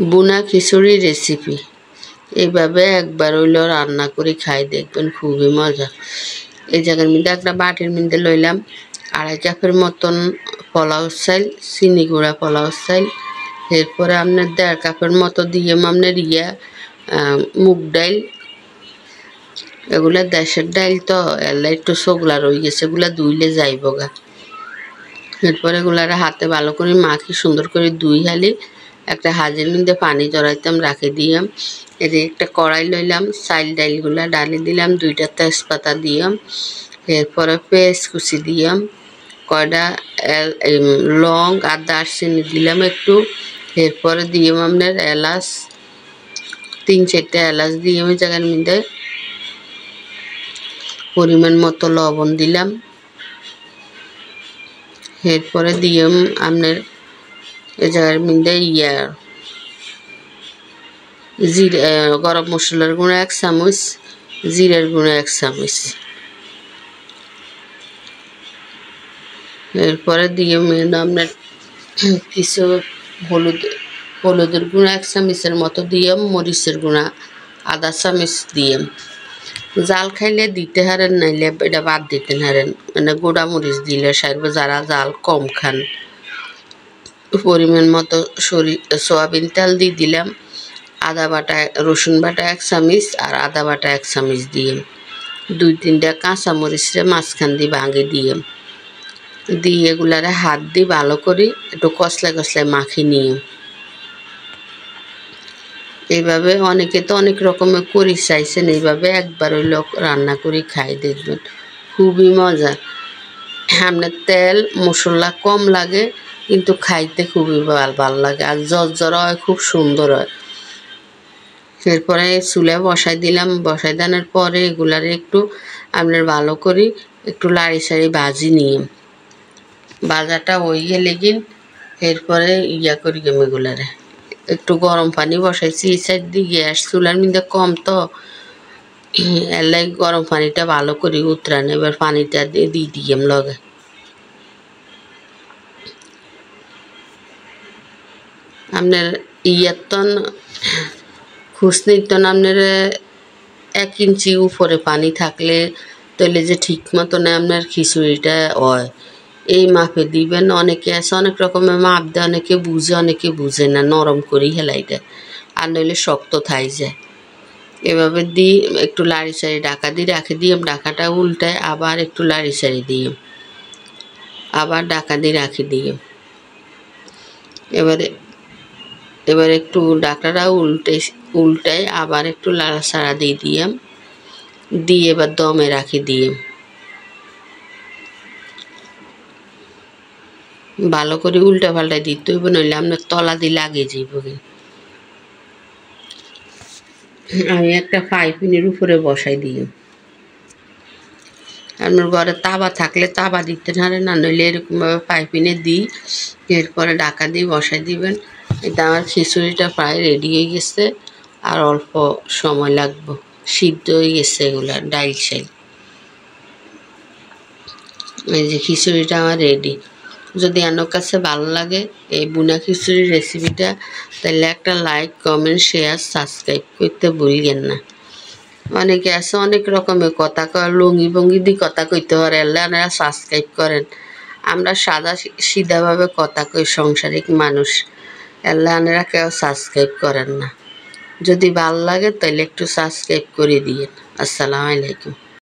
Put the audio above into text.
বুনা খিচুড়ি রেসিপি এইভাবে একবার হইলেও রান্না করে খাই দেখবেন, খুবই মজা। এই জায়গার মধ্যে একটা বাটির মধ্যে লইলাম 2.5 কাপের মতন পোলাও চাল, চিনি গুঁড়া পোলাও চাল। এরপরে আপনার 1.5 কাপের মতো দিয়ে আপনার মুগ ডাল। এগুলা দেশের ডাল তো এলা একটু সোগলা রয়ে গেছে, এগুলা ধুইলে যাইব গা। এরপরে এগুলার হাতে ভালো করে মাখি সুন্দর করে ধুই হালি একটা হাজের মধ্যে পানি জড়াইতাম রাখি দিয়াম। এর একটা কড়াই লইলাম, চাল ডালগুলা ডালি দিলাম, 2টা তেজপাতা দিয়াম। এরপরে পেঁয়াজ কুচি দিয়াম, কয়টা লং আর দারচিনি দিলাম একটু। এরপরে দিয়াম আপনার এলাচ, 3-4টা এলাচ দিয়ে ওই জায়গার মধ্যে পরিমাণ মতো লবণ দিলাম। এরপরে দিয়াম আপনার এই জায়গার মধ্যে জিরা, গরম মশলার গুঁড়া 1 চামচ, জিরার গুঁড়া 1 চামচ। এরপরে দিয়াম আপনার কিছু হলুদের গুঁড়া 1 চামচের মতো দিয়াম, মরিচের গুঁড়া 1/2 চামচ দিয়াম। জাল খাইলে দিতে হারেন, নাইলে এটা বাদ দিতে হারেন, মানে গোড়া মরিচ দিলে সারবে যারা জাল কম খান। পরিমাণ মতো সয়াবিন তেল দিয়ে দিলাম, আদা বাটা রসুন বাটা 1 চামচ আর আদা বাটা 1 চামচ দিয়ে 2-3টা কাঁচা মরিচে মাঝখান দিয়ে ভাঙে দিয়ে এগুলারে হাত দিয়ে ভালো করে একটু কষলায় কষলায় মাখি নিয়ে। এইভাবে অনেকে তো অনেক রকমের করি চাইছেন, এইভাবে একবার হইল রান্না করে খাই দেখবেন, খুবই মজা। আপনার তেল মশলা কম লাগে কিন্তু খাইতে খুবই ভালো লাগে আর জর্জরা হয়, খুব সুন্দর হয়। এরপরে চুলায় বসাই দিলাম, বসাই দেওয়ার পরে এগুলারে একটু আপনার ভালো করে একটু লাড়ি সাড়ি ভাজি নিয়ে, ভাজাটা হয়ে গেলে গিন এরপরে করি এগুলারে একটু গরম পানি বসাইছি। এই সাইড দিয়ে গ্যাস চুলার মধ্যে কম তো এলাই গরম পানিটা ভালো করে উতরান। এবার পানিটা দিয়ে দিয়াম লগে। আপনার তন খুশনির তন আপনার 1 ইঞ্চি উপরে পানি থাকলে তাহলে যে ঠিক মতন আপনার খিচুড়িটা হয়, এই মাপে দিবেন। অনেকে আছে অনেক রকমের মাপ দেয়, অনেকে বুঝে অনেকে বুঝে না, নরম করে হেলাই দেয় আর নইলে শক্ত থাই যায়। এভাবে দিই একটু লাড়ি সাড়ি ঢাকা দিয়ে রাখি দিই, ঢাকাটা উল্টায় আবার একটু লাড়ি সাড়ি দিই, আবার ঢাকা দিয়ে রাখি দিই। এবারে একটু ঢাকাটা উল্টায় আবার একটু লাড়াচাড়া দিয়ে এবার দমে রাখি দিয়ে ভালো করে উল্টা পাল্টাই দিতে হইব, নইলে আপনার তলা দিয়ে লাগে যাইব। আমি একটা পাইপিনের উপরে বসাই দিই। আপনার ঘরে তাওয়া থাকলে তাওয়া দিতে পারেন, না নইলে এরকমভাবে পাইপিনে দিই। এরপরে ঢাকা দিয়ে বসাই দিবেন। এটা আমার খিচুড়িটা প্রায় রেডি হয়ে গেছে, আর অল্প সময় লাগবে, সিদ্ধ হয়ে গেছে এগুলা ডাইল শাইল। এই যে খিচুড়িটা আমার রেডি। যদি আপনার কাছে ভালো লাগে এই বুনা খিচুড়ির রেসিপিটা, তাহলে একটা লাইক, কমেন্ট, শেয়ার, সাবস্ক্রাইব করতে ভুলবেন না। অনেকে আছে অনেক রকমের কথা কয়, লঙ্গি ভঙ্গি দিয়ে কথা কইতে পারে, আপনারা সাবস্ক্রাইব করেন। আমরা সাদা সিধাভাবে কথা কই, সংসারিক মানুষ, আপনারা কেউ সাবস্ক্রাইব করেন না। যদি ভালো লাগে তাহলে একটু সাবস্ক্রাইব করে দিন। আসসালামু আলাইকুম।